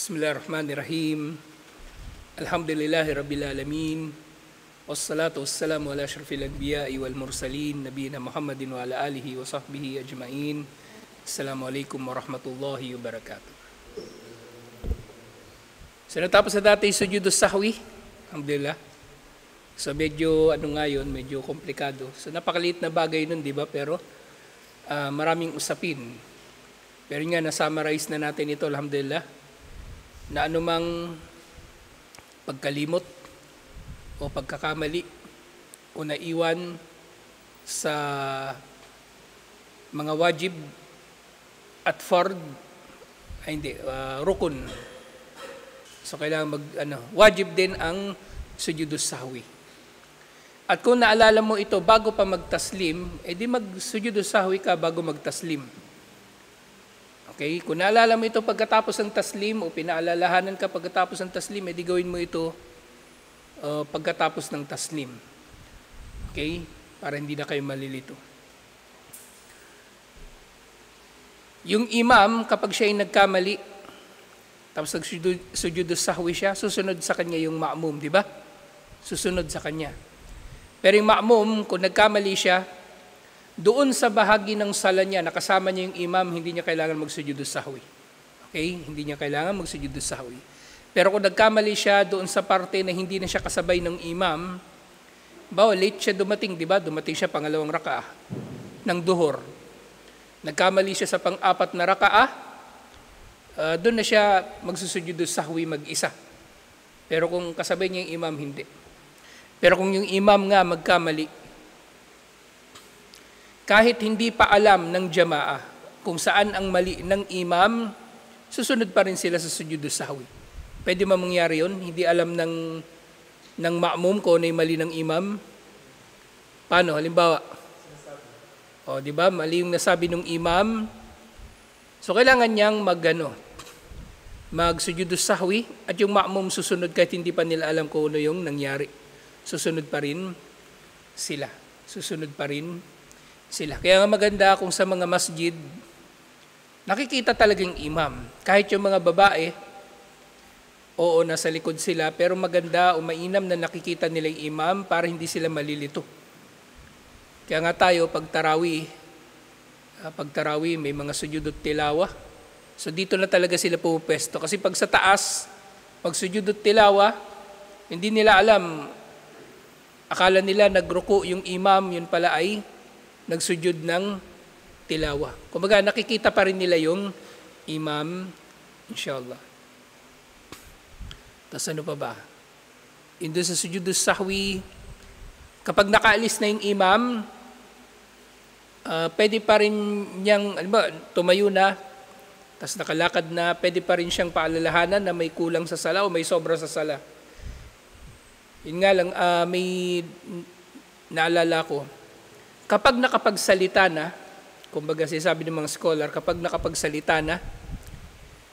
Bismillahirrahmanirrahim. Alhamdulillahi Rabbil Alamin. Wassalatu wassalamu ala asyrafil anbiya'i wal mursalin nabiyina Muhammadin wa ala alihi wa sahbihi ajma'in. Assalamualaikum warahmatullahi wabarakatuh. So natapos na dati sujudus sahwi. Alhamdulillah. So medyo ngayon, medyo komplikado. So napakaliit na bagay nun, di ba? Pero maraming usapin. Pero nga, na-summarize na natin ito, alhamdulillah, na anumang pagkalimot o pagkakamali o naiwan sa mga wajib at fard, rukun. So kailangan wajib din ang sujudus sahwi. At kung naalala mo ito bago pa magtaslim, edi mag-sujudus sahwi ka bago magtaslim. Okay? Kung naalala mo ito pagkatapos ng taslim o pinaalalahanan ka pagkatapos ng taslim, edi gawin mo ito pagkatapos ng taslim. Okay? Para hindi na kayo malilito. Yung imam, kapag siya ay nagkamali, tapos nag-sujudus sahwi siya, susunod sa kanya yung ma'mum, di ba? Susunod sa kanya. Pero yung ma'mum, kung nagkamali siya, doon sa bahagi ng sala niya, nakasama niya yung imam, hindi niya kailangan magsujudus sahwi. Okay? Hindi niya kailangan magsujudus sahwi. Pero kung nagkamali siya doon sa parte na hindi na siya kasabay ng imam, late siya dumating, di ba? Dumating siya pangalawang rakaah ng duhur. Nagkamali siya sa pang-apat na rakaah, doon na siya magsusujudus sahwi mag-isa. Pero kung kasabay niya yung imam, hindi. Pero kung yung imam nga magkamali, kahit hindi pa alam ng jamaah kung saan ang mali ng imam, susunod pa rin sila sa sujudus sahwi. Pwede ba mangyari yun? Hindi alam ng ma'mum kung ano yung mali ng imam? Paano? Halimbawa, di ba? Mali yung nasabi ng imam. So, kailangan niyang mag-sujudus sahwi at yung ma'mum susunod kahit hindi pa nila alam kung ano yung nangyari. Susunod pa rin sila. Susunod pa rin sila. Kaya nga maganda kung sa mga masjid, nakikita talagang imam. Kahit yung mga babae, oo, nasa likod sila, pero maganda o mainam na nakikita nila yung imam para hindi sila malilito. Kaya nga tayo, pag tarawih, may mga sujudut tilawa. So dito na talaga sila pupwesto. Kasi pag sa taas, pag sujudut tilawa, hindi nila alam, akala nila nagruko yung imam, yun pala ay nagsujud ng tilawa. Kumbaga nakikita pa rin nila yung imam, inshallah. Tapos ano pa ba? Doon sa sujudus sahwi, kapag nakaalis na yung imam, pwede pa rin niyang, tumayo na, tapos nakalakad na, pwede pa rin siyang paalalahanan na may kulang sa sala o may sobra sa sala. Yun nga lang, may naalala ko, kapag nakapagsalita na, kumbaga sinasabi ng mga scholar, kapag nakapagsalita na,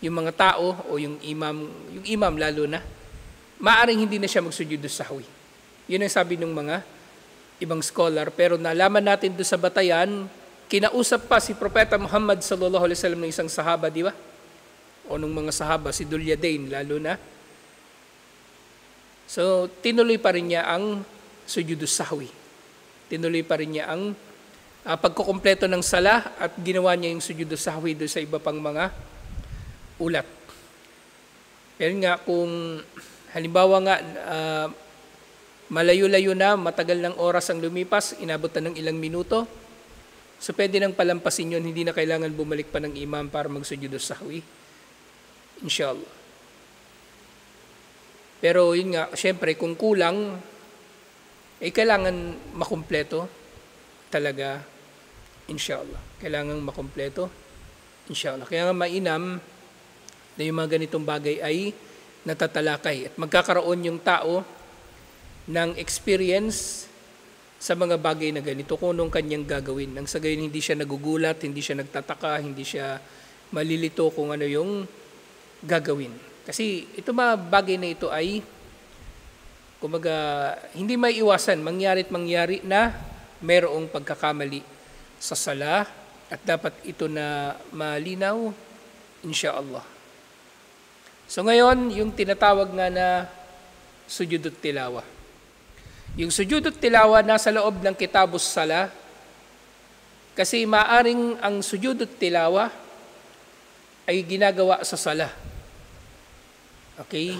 yung mga tao o yung imam lalo na, maaring hindi na siya magsujudus sahwi. Yun ang sabi ng mga ibang scholar. Pero nalaman natin doon sa batayan, kinausap pa si Propeta Muhammad sallallahu alaihi wasallam ng isang sahaba, di ba? O nung mga sahaba, si Dulyadain lalo na. So, tinuloy pa rin niya ang sujudus sahwi. Tinuloy pa rin niya ang pagkukumpleto ng sala at ginawa niya yung sujudus sahwi doon sa iba pang mga ulat. Pero nga kung halimbawa nga malayo-layo na, matagal ng oras ang lumipas, inabot na ng ilang minuto, so pwede nang palampasin yun, hindi na kailangan bumalik pa ng imam para magsujudus sahwi. Inshallah. Pero yun nga, syempre kung kulang, kailangan makumpleto talaga, inshallah. Kailangan makumpleto, inshallah. Kaya nga mainam na yung mga ganitong bagay ay natatalakay at magkakaroon yung tao ng experience sa mga bagay na ganito kung anong kanyang gagawin. Nang sa gayon hindi siya nagugulat, hindi siya nagtataka, hindi siya malilito kung ano yung gagawin. Kasi ito mga bagay na ito ay kumbaga, hindi may iwasan, mangyarit na mayroong pagkakamali sa sala at dapat ito na malinaw, insyaallah. So ngayon, yung tinatawag nga na sujudut tilawa. Yung sujudut tilawa nasa loob ng Kitabus Salah kasi maaring ang sujudut tilawa ay ginagawa sa salah. Okay?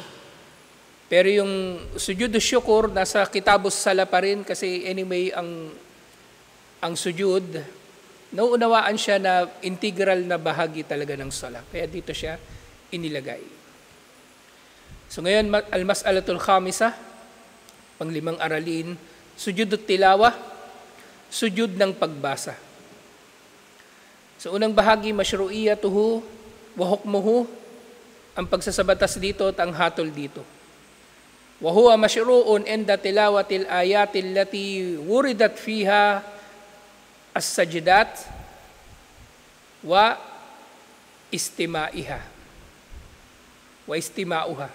Pero yung sujudus syukur nasa Kitabus Salah pa rin kasi anyway ang sujud, nauunawaan siya na integral na bahagi talaga ng salah. Kaya dito siya inilagay. So ngayon, al-mas'alatul khamisa, panglimang aralin, sujudut tilawa, sujud ng pagbasa. So unang bahagi, masyru'iyatuhu wa hukmuhu, ang pagsasabatas dito at ang hatol dito. Wa huwa masyru'un inda tilawatil ayatil lati wuridat fiha as-sajdat wa istimaiha. Wa istimauha.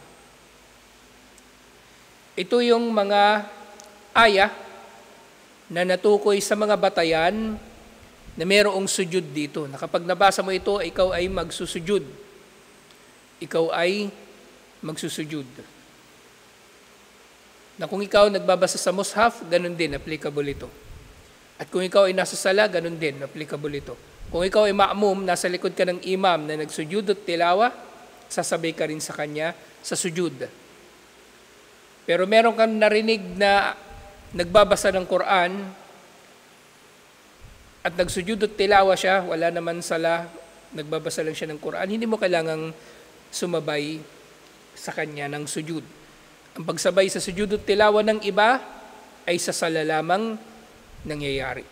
Ito yung mga aya na natukoy sa mga batayan na mayroong sujud dito. Na kapag nabasa mo ito, ikaw ay magsusujud. Ikaw ay magsusujud. Na kung ikaw nagbabasa sa mushaf, ganun din, applicable ito. At kung ikaw ay nasa sala, ganun din, applicable ito. Kung ikaw ay ma'mum, nasa likod ka ng imam na nagsujud at tilawa, sasabay ka rin sa kanya sa sujud. Pero meron kang narinig na nagbabasa ng Quran at nagsujud at tilawa siya, wala naman sala, nagbabasa lang siya ng Quran, hindi mo kailangang sumabay sa kanya ng sujud. Ang pagsabay sa sujud at tilawa ng iba ay sa sala lamang nangyayari.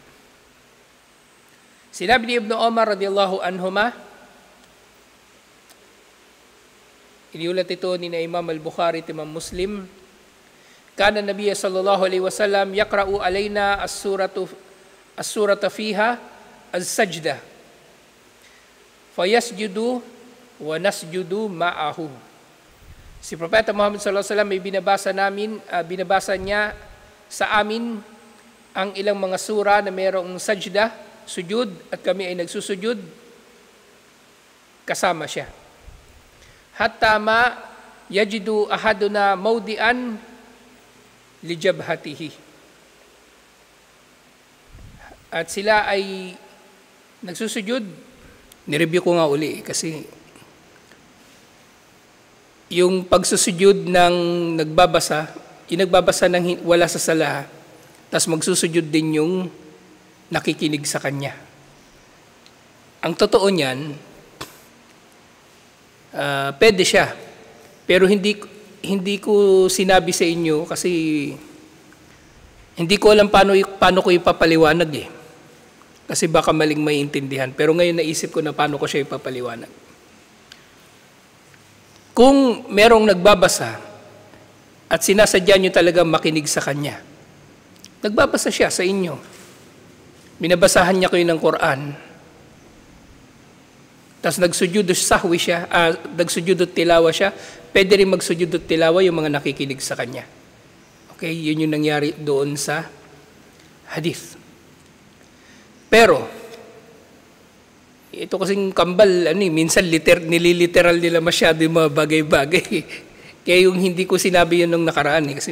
Sinabi ni Ibn Umar radiyallahu anhuma, iniulat ito ni na Imam al-Bukhari at Imam Muslim, kana Nabiya sallallahu alaihi wasallam yaqra'u alaina as-surata fiha as-sajda fayasjudu wa nasjudu ma'ahu. Si Propeta Muhammad sallallahu alaihi wasallam ay binabasa niya sa amin ang ilang mga sura na mayroong sajda, sujud, at kami ay nagsusujud kasama siya. Hatta ma yajidu ahaduna mawdi'an lijabhatihi. At sila ay nagsusujud. Nireview ko nga uli kasi yung pagsusujud ng nagbabasa, yung nagbabasa ng wala sa sala, tas magsusujud din yung nakikinig sa kanya. Ang totoo niyan, pwede siya. Pero hindi ko sinabi sa inyo kasi hindi ko alam paano ko ipapaliwanag eh. Kasi baka maling maiintindihan. Pero ngayon naisip ko na paano ko siya ipapaliwanag. Kung merong nagbabasa at sinasadya nyo talaga makinig sa kanya, nagbabasa siya sa inyo. Binabasahan niya kayo ng Quran. Tapos nagsujud sahwi siya, nagsujud tilawa siya, pwede rin magsujud tilawa yung mga nakikinig sa kanya. Okay, yun yung nangyari doon sa hadith. Pero, ito kasing kambal, minsan nililiteral nila masyado yung mga bagay-bagay. Kaya yung hindi ko sinabi yun nung nakaraan kasi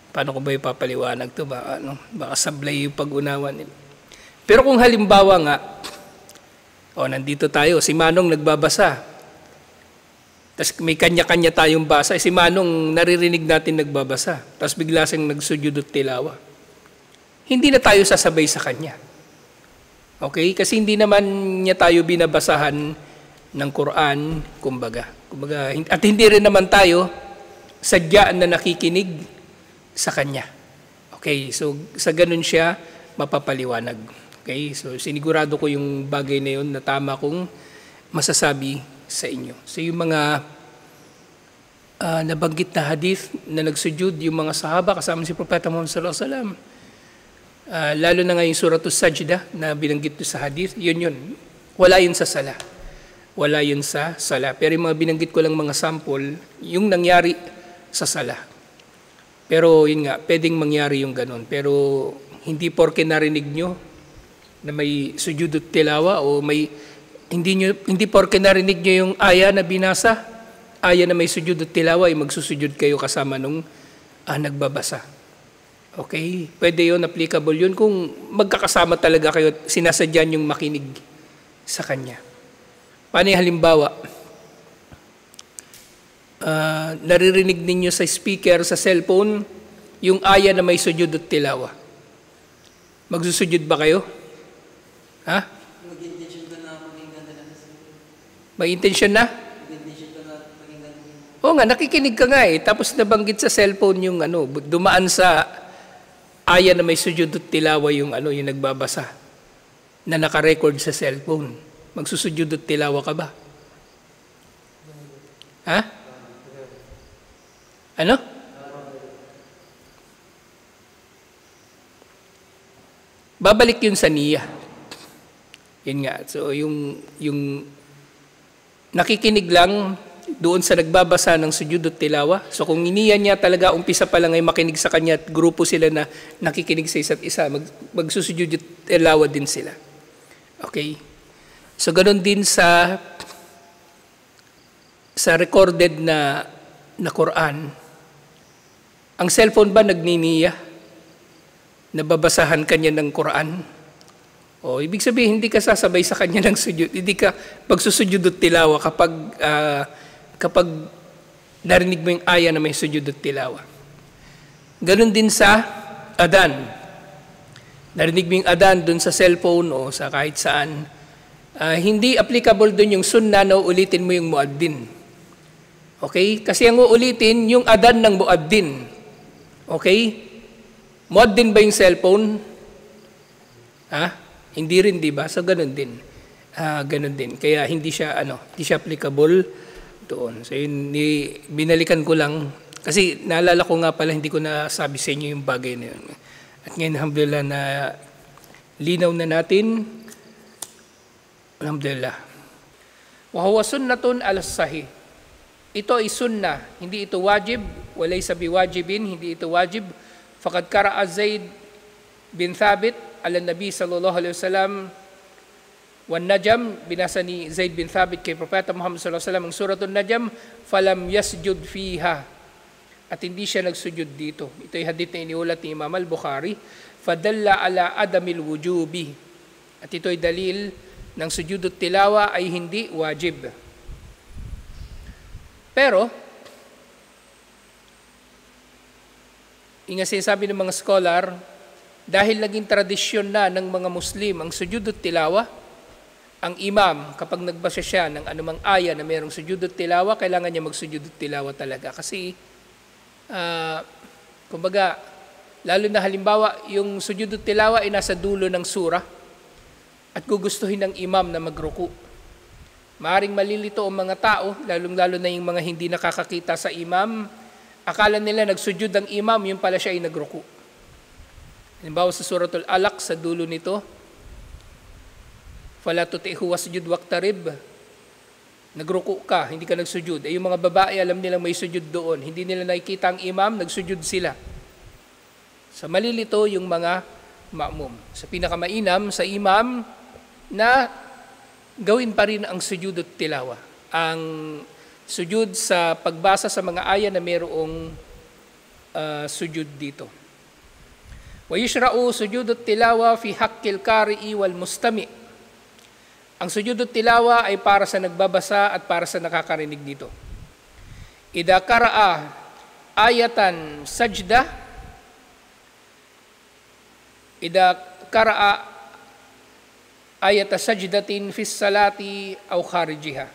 paano ko ba ipapaliwanag to? Baka sablay yung pag-unawa nila. Pero kung halimbawa nga, nandito tayo, si Manong nagbabasa. Tapos may kanya-kanya tayong basa. Si Manong naririnig natin nagbabasa. Tapos bigla siyang nagsujud at tilawa. Hindi na tayo sasabay sa kanya. Okay? Kasi hindi naman niya tayo binabasahan ng Quran, kumbaga. At hindi rin naman tayo sadyaan na nakikinig sa kanya. Okay? So sa ganun siya mapapaliwanag. Okay? So sinigurado ko yung bagay na yun na tama kong masasabi sa inyo. So yung mga nabanggit na hadith na nagsujud yung mga sahaba kasama si Propeta Muhammad sallallahu alaihi wasallam, lalo na ngayon suratul sajda na binanggit sa hadith, yun. Wala yun sa sala. Wala yun sa sala. Pero yung mga binanggit ko lang mga sample, yung nangyari sa sala. Pero yun nga, pwedeng mangyari yung ganun. Pero hindi porke narinig nyo na may sujud at tilawa o may hindi porke narinig nyo yung aya na binasa aya na may sujud at tilawa, ay magsusujud kayo kasama nung nagbabasa. Okay? Pwede yun, applicable yun kung magkakasama talaga kayo at sinasadyan yung makinig sa Kanya. Paano yung halimbawa? Naririnig ninyo sa speaker, sa cellphone, yung aya na may sujud at tilawa. Magsusujud ba kayo? Ha? May intention na? Oo nga, nakikinig ka nga eh. Tapos nabanggit sa cellphone yung dumaan sa aya na may sujud at tilawa yung yung nagbabasa na naka-record sa cellphone. Magsusujud at tilawa ka ba? Ha? Ano? Babalik yun sa niya. Yun nga. So, yung nakikinig lang doon sa nagbabasa ng sujud at tilawa. So, kung iniyan niya talaga, umpisa pa lang ay makinig sa kanya at grupo sila na nakikinig sa isa't isa, magsusujud at tilawa din sila. Okay? So, ganun din sa recorded na Quran. Ang cellphone ba nagniniya? Nababasahan kanya ng Quran? O, ibig sabihin, hindi ka sasabay sa kanya ng sujud. Hindi ka pagsusujud at tilawa kapag narinig mo yung aya na may sujud at tilawa. Ganon din sa adan. Narinig mo yung adan dun sa cellphone o sa kahit saan. Hindi applicable dun yung sunnah na ulitin mo yung muaddin. Okay? Kasi ang uulitin, yung adan ng muaddin. Okay? Muaddin ba yung cellphone? Hindi rin, di ba? So, ganun din. Ganun din. Kaya hindi siya applicable doon. So, yun, binalikan ko lang. Kasi naalala ko nga pala, hindi ko nasabi sa inyo yung bagay na yun. At ngayon, alhamdulillah, na linaw na natin. Alhamdulillah. Wa huwa sunnatun ala sahih. Ito ay sunnah. Hindi ito wajib. Walay sabi wajibin. Hindi ito wajib. Faqad qara'a Zaid bin Thabit ala Nabi sallallahu alaihi wasallam wan Najm, binasa ni Zaid bin Thabit kay Propeta Muhammad sallallahu alaihi wasallam ang suratul Najm, falam yasjud fiha, at hindi siya nagsujud dito. Ito ay hadith na iniulat ni Imam al-Bukhari, fadalla ala adamil wujubi, at ito ay dalil ng sujud at tilawa ay hindi wajib. Pero sinasabi ng mga scholar, dahil naging tradisyon na ng mga Muslim ang sujud at tilawa, ang imam, kapag nagbasa siya ng anumang aya na mayroong sujud at tilawa, kailangan niya magsujud at tilawa talaga. Kasi, kumbaga, lalo na halimbawa, yung sujud at tilawa ay nasa dulo ng surah at gugustuhin ng imam na magruku. Maaring malilito ang mga tao, lalong-lalo na yung mga hindi nakakakita sa imam, akala nila nagsujud ang imam, yung pala siya ay nagruku. Halimbawa sa suratul Alaq, sa dulo nito, fala tuti'hu wasjud waqtarib, nagruku ka, hindi ka nagsujud. Yung mga babae, alam nilang may sujud doon. Hindi nila nakikita ang imam, nagsujud sila. Sa malilito yung mga ma'mum. Sa pinakamainam, sa imam, na gawin pa rin ang sujud at tilawa. Ang sujud sa pagbasa sa mga aya na mayroong sujud dito. Wa yushra'u sujud at tilawa fi haqqil qari'i wal mustami'. Ang sujud at tilawa ay para sa nagbabasa at para sa nakakarinig dito. Idha qara'a ayatan sajda, idha qara'a ayata sajdatin fis salati aw kharijiha.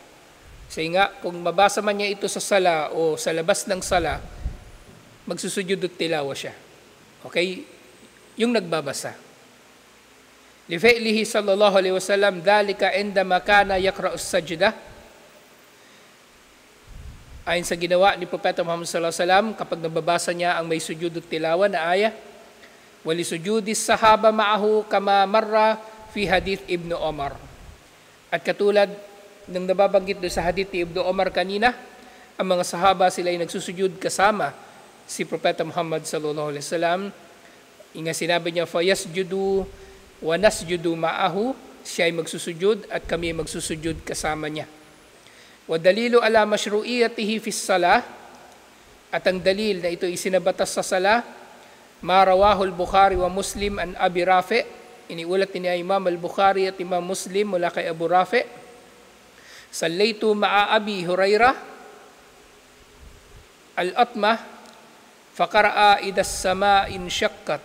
Kasi nga, kung mabasa man niya ito sa sala o sa labas ng sala, magsusujud at tilawa siya. Okay? Yung nagbabasa. Lifi'lihi sallallahu alaihi wasallam, dhalika indama kana yaqra'u as-sajdah. Ayon sa ginawa ni Propeta Muhammad sallallahu alaihi wasallam, kapag nababasa niya ang may sujud at tilawa na aya, wali sujudis sahaba ma'ahu kama marra fi hadith Ibn Omar. At katulad nang nababanggit doon sa hadith ni Ibn Omar kanina, ang mga sahaba sila ay nagsusujud kasama si Propeta Muhammad sallallahu alaihi wasallam. Inga sinabi niya, fayasjudu wa nasjudu ma'ahu, siya ay magsusujud at kami ay magsusujud kasama niya. Wa dalilu ala mashru'iyatihi fi salah, at ang dalil na ito isinabatas sa salah, ma rawahu al-Bukhari wa Muslim an Abi Rafi, iniulat ni Imam al-Bukhari at Imam Muslim mula kay Abu Rafi, sallaytu ma'a Abi Hurairah al-atmah faqara'a idas sama'in syaqqat.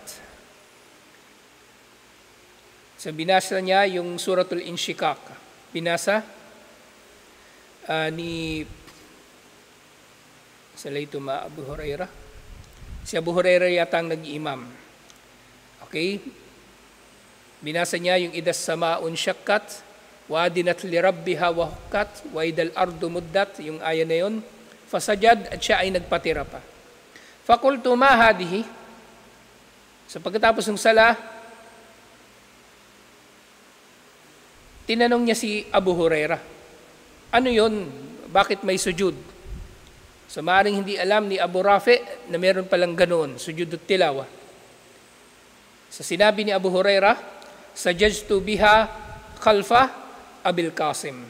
So binasa niya yung suratul Inshiqaq. Binasa ni sallaytu ma'a Abu Hurairah. Si Abu Hurairah yata ang nag-iimam. Okay? Binasa niya yung idas sama'un syaqqat wa adinat li rabbiha wa hukkat wa idal ardu muddat, yung aya na yun. Fasajad, at siya ay nagpatira pa. Fakultu ma hadihi. So pagkatapos ng sala, tinanong niya si Abu Hurairah, ano yun? Bakit may sujud? So maaaring hindi alam ni Abu Rafi na meron palang ganoon, sujud at tilawa. So sinabi ni Abu Hurairah, sajajtu biha khalfa Abil Qasim.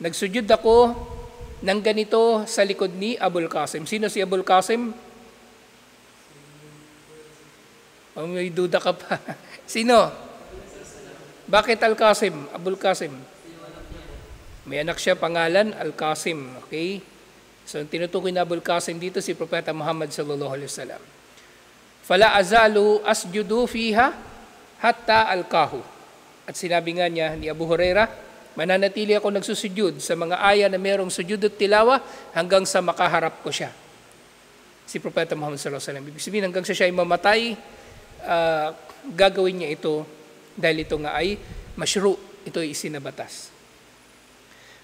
Nagsujud ako ng ganito sa likod ni Abul Qasim. Sino si Abul Qasim? Oh, may duda ka pa. Sino? Bakit Al-Qasim? Abul Qasim? May anak siya, pangalan Al-Qasim. Okay? So, tinutukoy na Abul Qasim dito si Propeta Muhammad sallallahu alaihi wasallam. Fala azalu asjudu fiha hatta alqahu. At sinabi nga niya ni Abu Hurairah, mananatili ako nagsusujud sa mga aya na mayroong sujud at tilawa hanggang sa makaharap ko siya. Si Propeta Muhammad sallallahu alaihi wasallam. Ibig sabihin, hanggang sa siya ay mamatay, gagawin niya ito dahil ito nga ay mashru', ito ay isinabatas.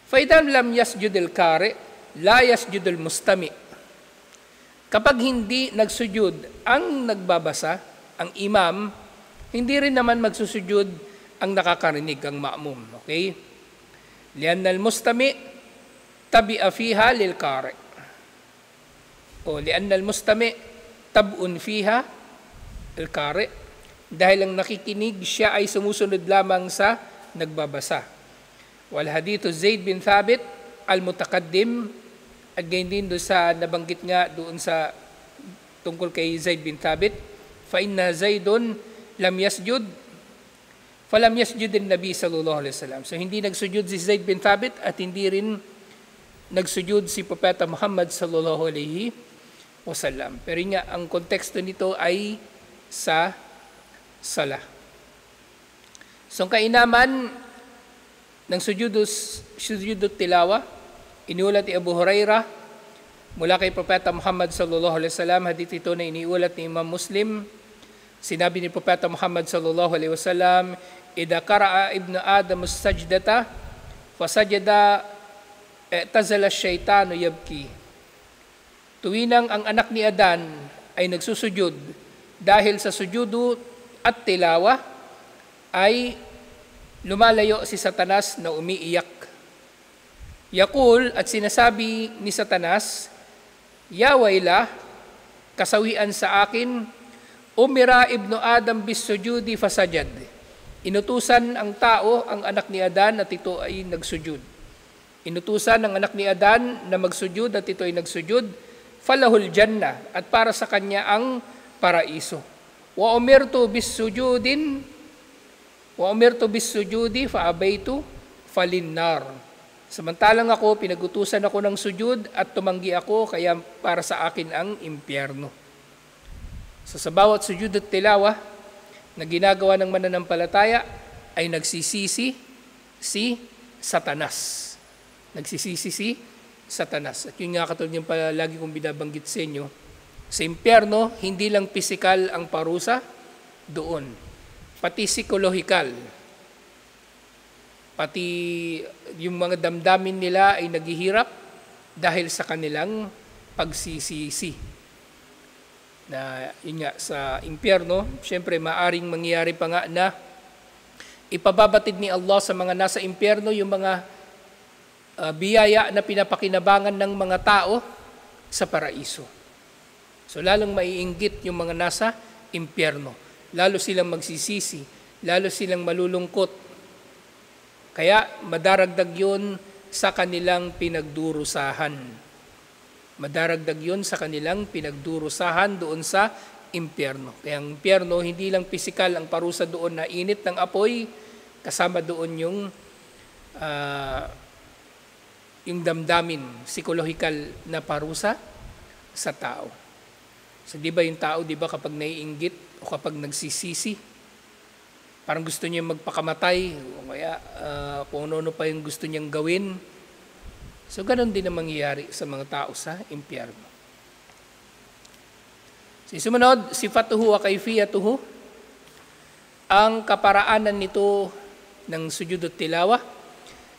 Faidam lam yasjud al-qari, la yasjud al-mustami. Kapag hindi nagsujud ang nagbabasa, ang imam, hindi rin naman magsusujud ang nakakarinig, ang ma'mum. Okay? Lianna al-mustami tabi'a fiha lil-qari. O lianna al-mustami tab'un fiha al-qari. Dahil ang nakikinig, siya ay sumusunod lamang sa nagbabasa. Wal hadithu Zaid bin Thabit al-mutaqaddim, at gayon din doon sa nabanggit nga doon sa tungkol kay Zaid bin Thabit, fa inna Zaidun lam yasjud falam yasjud an-nabi sallallahu alaihi wasallam. So hindi nagsujud si Zaid bin Thabit at hindi rin nagsujud si Propeta Muhammad sallallahu alaihi wasallam. Pero nga ang konteksto nito ay sa sala. So ang kainaman ng sujud tilawa, iniulat ni Abu Hurairah mula kay Propeta Muhammad sallallahu alaihi wasallam. Hadith ito na iniulat ni Imam Muslim. Sinabi ni Propeta Muhammad sallallahu alaihi wasallam, idza qara'a ibnu Adam as-sajdata fasajada i'tazala asy-syaitanu yabki. Tuwinang ang anak ni Adan ay nagsusujud, dahil sa sujudu at tilawa ay lumalayo si Satanas na umiiyak. Yaqul, at sinasabi ni Satanas, ya wayla, kasawian sa akin, umira ibnu Adam bis sujudi fasajad. Inutusan ang tao, ang anak ni Adan, at ito ay nagsujud. Inutusan ang anak ni Adan na magsujud at ito ay nagsujud, falahul jannah, at para sa kanya ang paraiso. Wa umirtu bis sujudi fa abaitu falinnar. Samantalang ako, pinagutusan ako ng sujud at tumanggi ako, kaya para sa akin ang impyerno. So sa bawat sujud at tilawa na ginagawa ng mananampalataya ay nagsisisi si Satanas. Nagsisisi si Satanas. At yun nga katulad yung palagi kong binabanggit sa inyo, sa impyerno, hindi lang pisikal ang parusa doon, pati psikolohikal. Pati yung mga damdamin nila ay naghihirap dahil sa kanilang pagsisisi. Na yun nga, sa impyerno, syempre maaring mangyari pa nga na ipababatid ni Allah sa mga nasa impyerno yung mga biyaya na pinapakinabangan ng mga tao sa paraiso. So lalong maiinggit yung mga nasa impyerno. Lalo silang magsisisi, lalo silang malulungkot. Kaya madaragdag yun sa kanilang pinagdurusahan. Madaragdag yun sa kanilang pinagdurusahan doon sa impyerno. Kaya ang impyerno, hindi lang pisikal ang parusa doon na init ng apoy, kasama doon yung damdamin, psikolohikal na parusa sa tao. So di ba yung tao, di ba kapag naiinggit o kapag nagsisisi, parang gusto niya magpakamatay, o kaya kung ano pa yung gusto niyang gawin. So ganun din ang mangyayari sa mga tao sa impyerno. Sumunod, sifatuhu wa kayfiyatuhu, ang kaparaanan nito ng sujud at tilawa,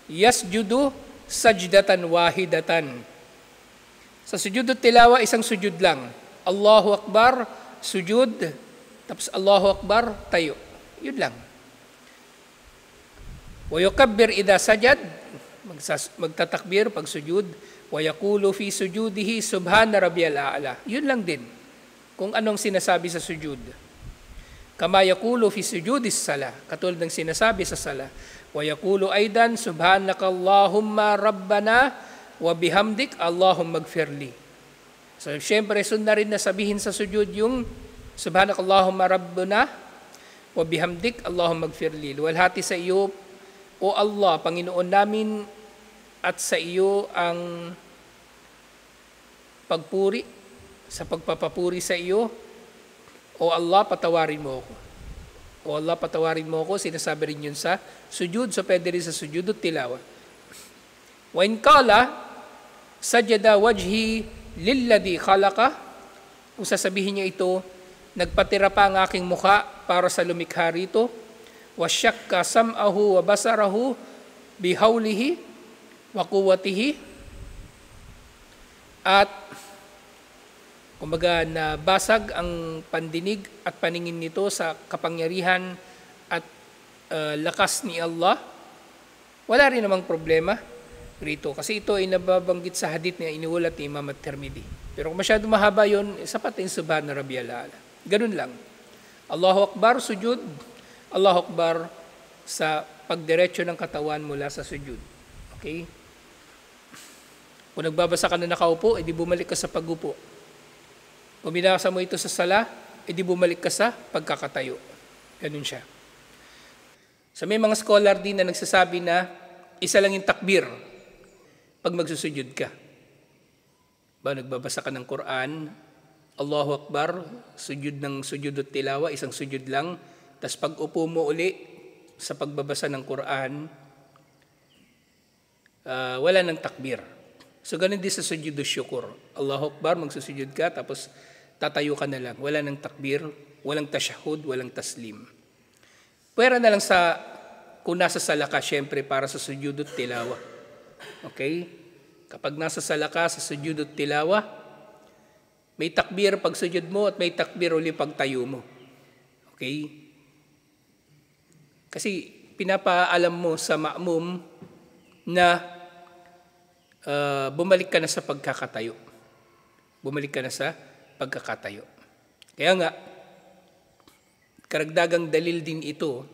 yasjudu sajdatan wahidatan. Sa sujud at tilawa, isang sujud lang. Allahu Akbar, sujud, tapos Allahu Akbar, tayo. Yun lang. Wa yukabbir idha sajad, magtatakbir pag sujud, wa yaqulu fi sujudihi subhana rabbiyal a'la. Yun lang din. Kung anong sinasabi sa sujud. Kama yaqulu fi sujudis sala, katulad ng sinasabi sa sala. Wa yaqulu aidan subhanaka Allahumma rabbana wa bihamdik Allahumma gfirli. So syempre sunna rin na sabihin sa sujud yung subhanaka Allahumma rabbana wa bihamdik Allahumma gfirli. Luwalhati sa iyo, O Allah, Panginoon namin, at sa iyo ang pagpuri, sa pagpapapuri sa iyo, O Allah, patawarin mo ako. O Allah, patawarin mo ako, sinasabi rin yun sa sujud, so pwede rin sa sujud at tilawa. Wa in qala sajada wajhi lilladhi khalaqa, kung sasabihin niya ito, nagpatira pa ang aking mukha para sa lumikha rito, wa syakka sam'ahu wa basarahu bihawlihi wa quwwatihi, at kumbaga nabasag ang pandinig at paningin nito sa kapangyarihan at lakas ni Allah, wala rin namang problema rito. Kasi ito ay nababanggit sa hadith na iniulat ni Imam at-Tirmidhi. Pero kung masyado mahaba yun, sapat yung subhana rabbiyal a'la. Ganun lang. Allahu Akbar, sujud. Allahu Akbar sa pagdiretso ng katawan mula sa sujud. Okay? Kung nagbabasa ka na nakaupo, edi bumalik ka sa pagupo. Kung binasa mo ito sa sala, edi bumalik ka sa pagkakatayo. Ganun siya. So may mga scholar din na nagsasabi na isa lang yung takbir pag magsusujud ka. Ba, nagbabasa ka ng Quran, Allahu Akbar, sujud ng sujud at tilawa, isang sujud lang. Tapos pag upo mo uli sa pagbabasa ng Quran, wala ng takbir. So ganun din sa sujud syukur. Allahu Akbar, magsusujud ka, tapos tatayo ka na lang. Wala ng takbir, walang tashahud, walang taslim. Pwera na lang sa, kung nasa sala ka, syempre para sa sujud at tilawa. Okay? Kapag nasa sala ka sa sujud at tilawa, may takbir pag sujud mo at may takbir uli pag tayo mo. Okay? Kasi pinapaalam mo sa ma'mum na bumalik ka na sa pagkakatayo. Bumalik ka na sa pagkakatayo. Kaya nga, karagdagang dalil din ito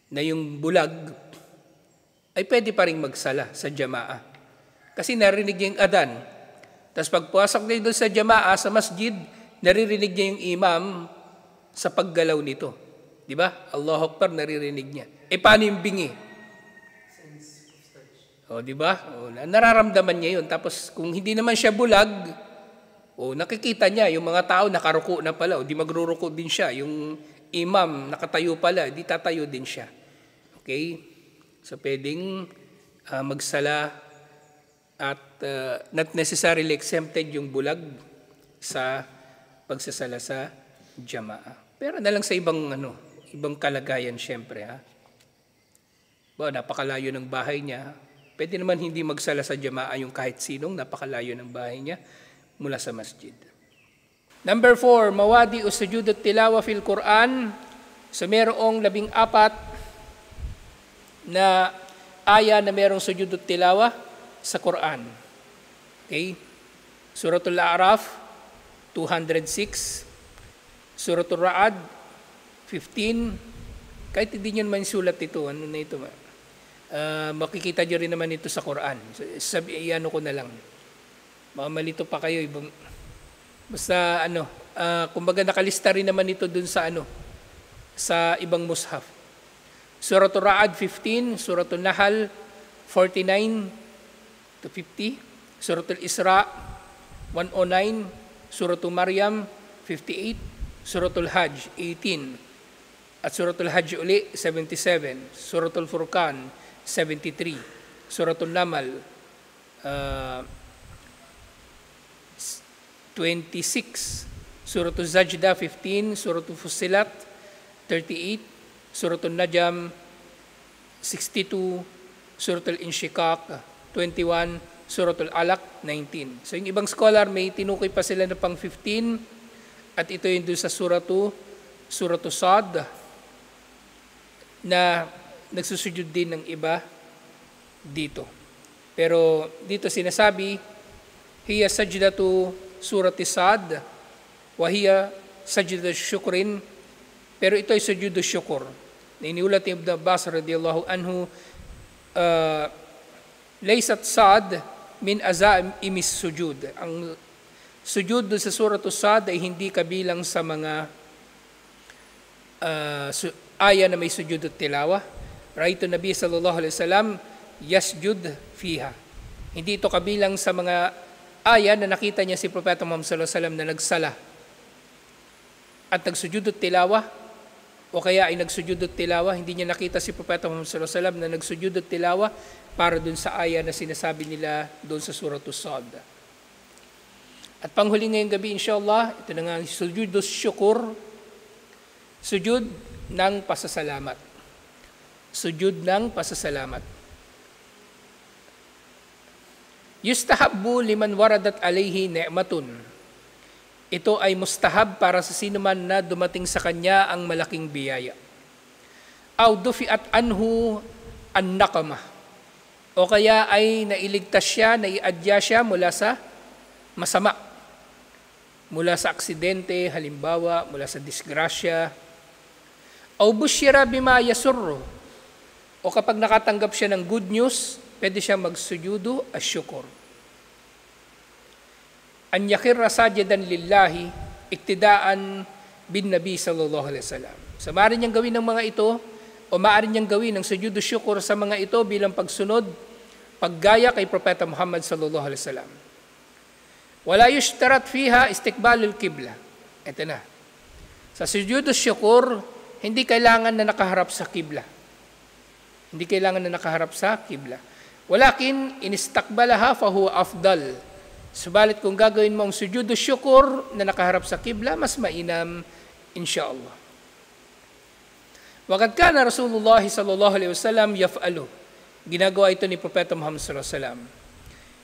na yung bulag ay pwede pa rin magsala sa jamaa. Kasi narinig niya yung adan. Tapos pagpasok niya doon sa jamaa, sa masjid, naririnig niya yung imam sa paggalaw nito. Di ba? Allahu Akbar, naririnig niya. Paano yung bingi? Di ba? Nararamdaman niya yun. Tapos kung hindi naman siya bulag, nakikita niya yung mga tao nakaruko na pala, di magruruko din siya. Yung imam nakatayo pala, di tatayo din siya. Okay? So pwedeng magsala at not necessarily exempted yung bulag sa pagsasala sa jamaa. Pero na lang sa ibang kalagayan syempre. Napakalayo ng bahay niya. Pwede naman hindi magsala sa jamaa yung kahit sinong napakalayo ng bahay niya mula sa masjid. Number 4, mawadi o sujud at tilawa fil Quran. So merong 14 na aya na merong sujud at tilawa sa Quran. Okay? Suratul A'raf 206, Suratul Ra'ad 15. Kahit hindi nyo naman sulat ito, ano na ito ba? Makikita nyo rin naman ito sa Quran. Iano ko na lang. Malito pa kayo. Basta kumbaga nakalista rin naman ito dun sa sa ibang mushaf. Suratul Ra'd 15, Suratul Nahl 49 to 50, Suratul Isra 109, Suratul Maryam 58, Suratul Hajj 18, at Suratul Hajj uli 77, Suratul Furqan 73, Suratul Namal 26, Suratul Sajda 15, Suratul Fussilat 38, Suratul Najm 62, Suratul Inshiqaq 21, Suratul Alaq 19. So yung ibang scholar may tinukoy pa sila na pang 15, at ito yung doon sa Suratul Sad na nagsusujud din ng iba dito. Pero dito sinasabi, hiya sajdatu surati Sad wa hiya sajdatu syukrin, pero ito ay sujudu syukur. Iniulat ni Ibn Abbas radiyallahu anhu, laysat Sad min azaimis sujud. Ang sujud doon sa Suratul Sad ay hindi kabilang sa mga aya na may sujud at tilawa. Ra'aytu Nabi sallallahu alaihi wasallam yasjud fiha. Hindi ito kabilang sa mga aya na nakita niya si Propeta Muhammad sallallahu alaihi wasallam na nagsala at nagsujud at tilawa, o kaya ay nagsujud at tilawa. Hindi niya nakita si Propeta Muhammad sallallahu alaihi wasallam na nagsujud at tilawa para dun sa aya na sinasabi nila doon sa Suratul Sad. At panghuli ngayong gabi, inshallah, ito na nga, sujudus syukur, sujud ng pasasalamat. Sujud ng pasasalamat. Yustahabbu liman waradat alayhi ni'matun. Ito ay mustahab para sa sino man na dumating sa kanya ang malaking biyaya. Aw dufiat anhu an-naqamah. O kaya ay nailigtas siya, naiadya siya mula sa masama. Mula sa aksidente, halimbawa, mula sa disgrasya. Aw busyira bima yasurru. O kapag nakatanggap siya ng good news, pwede siya magsujudu asyukur. An yakirra sajidan lillahi iktidaan bin Nabi sallallahu alaihi wasallam. So maaari niyang gawin ng mga ito, o maaari niyang gawin ng sujudu syukur sa mga ito bilang pagsunod, paggaya kay Propeta Muhammad sallallahu alaihi wasallam. Wala yushtarat fiha istiqbalul qibla. Ito na. Sa sujudu syukur, hindi kailangan na nakaharap sa qibla. Hindi kailangan na nakaharap sa qibla. Walakin inistakbalaha fahuwa afdal. Subalit kung gagawin mo ang sujudu syukur na nakaharap sa qibla, mas mainam insyaallah. Waqad kana Rasulullah sallallahu alaihi wasallam yaf'alu. Ginagawa ito ni Propeta Muhammad sallallahu alaihi wasallam.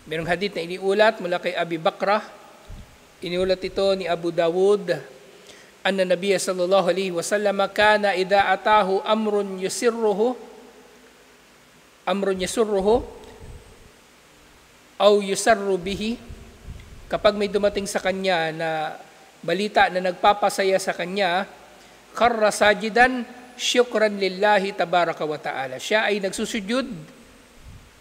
Mayroong hadith na iniulat mula kay Abi Bakrah. Iniulat ito ni Abu Dawud. Anna Nabiya sallallahu alaihi wasallam kana idha atahu amrun yusurruhu aw yusarru bihi. Kapag may dumating sa kanya na balita na nagpapasaya sa kanya, kharra sajidan syukran lillahi tabaraka wa ta'ala. Siya ay nagsusujud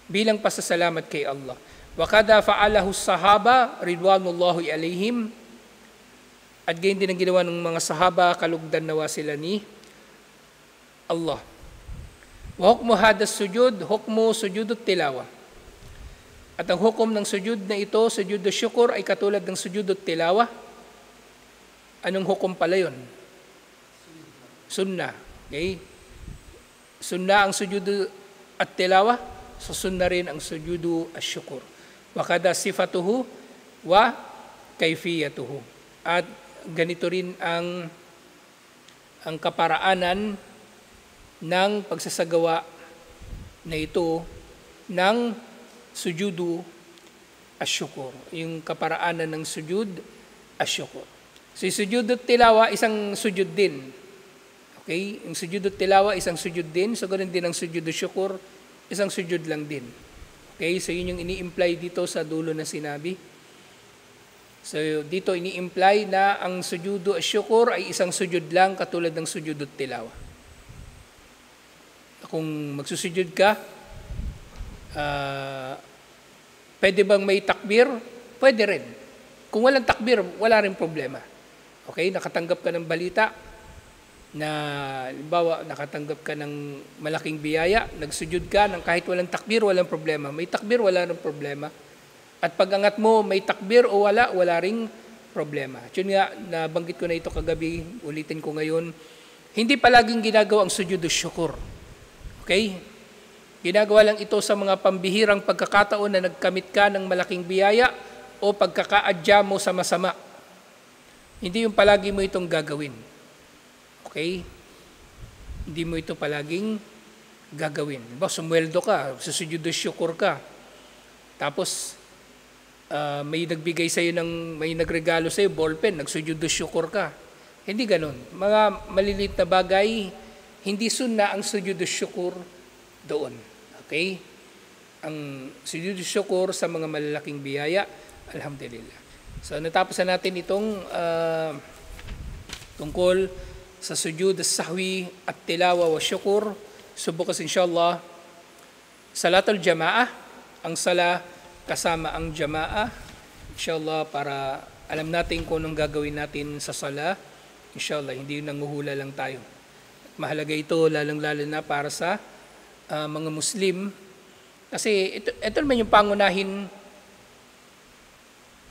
bilang pasasalamat kay Allah. Wa kada fa'alahu sahaba ridwanullahi alaihim. At gayon din ang ginawa ng mga sahaba, kalugdan nawa sila ni Allah. Wa hukmu hadas sujud, hukmu sujudut tilawa. At ang hukom ng sujud na ito, sujudu syukur, ay katulad ng sujudut tilawa. Anong hukom pala yun? Sunnah. Okay? Sunnah ang sujudu at tilawa, so sunnah rin ang sujudu at syukur. Wa kada sifatuhu wa kayfiyatuhu. At ganito rin ang kaparaanan ng pagsasagawa na ito ng sujudu asyukur. Yung kaparaanan ng sujud asyukur. So yung sujud at tilawa, isang sujud din. Okay? Yung sujud at tilawa, isang sujud din. So ganun din ang sujud asyukur, isang sujud lang din. Okay? So yun yung ini-imply dito sa dulo na sinabi. So dito ini-imply na ang sujudu asyukur ay isang sujud lang katulad ng sujud at tilawa. Kung magsusujud ka, Ah, pwede bang may takbir? Pwede rin. Kung walang takbir, wala rin problema. Okay, nakatanggap ka ng balita na, halimbawa, nakatanggap ka ng malaking biyaya, nagsujud ka ng kahit walang takbir, walang problema. May takbir, wala rin problema. At pag-angat mo, may takbir o wala ring problema. At yun nga, nabanggit ko na ito kagabi, ulitin ko ngayon, hindi palaging ginagawa ang sujudu syukur. Okay? Ginagawa lang ito sa mga pambihirang pagkakataon na nagkamit ka ng malaking biyaya o pagkakaadya mo sa masama. Hindi yung palagi mo itong gagawin. Okay? Hindi mo ito palaging gagawin. Diba, sumweldo ka, susujudu syukur ka. Tapos, may nagbigay sa'yo may nagregalo sa'yo, ballpen, nagsujudu syukur ka. Hindi ganun. Mga malilit na bagay, hindi sunna ang sujudu syukur doon. Okay? Ang sujudu syukur sa mga malalaking biyaya, alhamdulillah. So natapos na natin itong tungkol sa sujud as-sahwi at tilawa wa syukur. Subukas inshallah salatul jamaah, ang sala kasama ang jamaah. Inshallah para alam natin kung anong gagawin natin sa sala. Inshallah hindi nanguhula lang tayo. Mahalaga ito lalong-lalo na para sa mga Muslim. Kasi ito naman yung pangunahin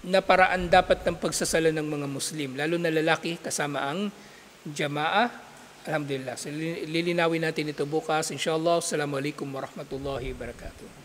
na paraan dapat ng pagsasala ng mga Muslim, lalo na lalaki kasama ang jamaah. Alhamdulillah. So, lilinawin natin ito bukas. Inshallah. Assalamualaikum warahmatullahi wabarakatuh.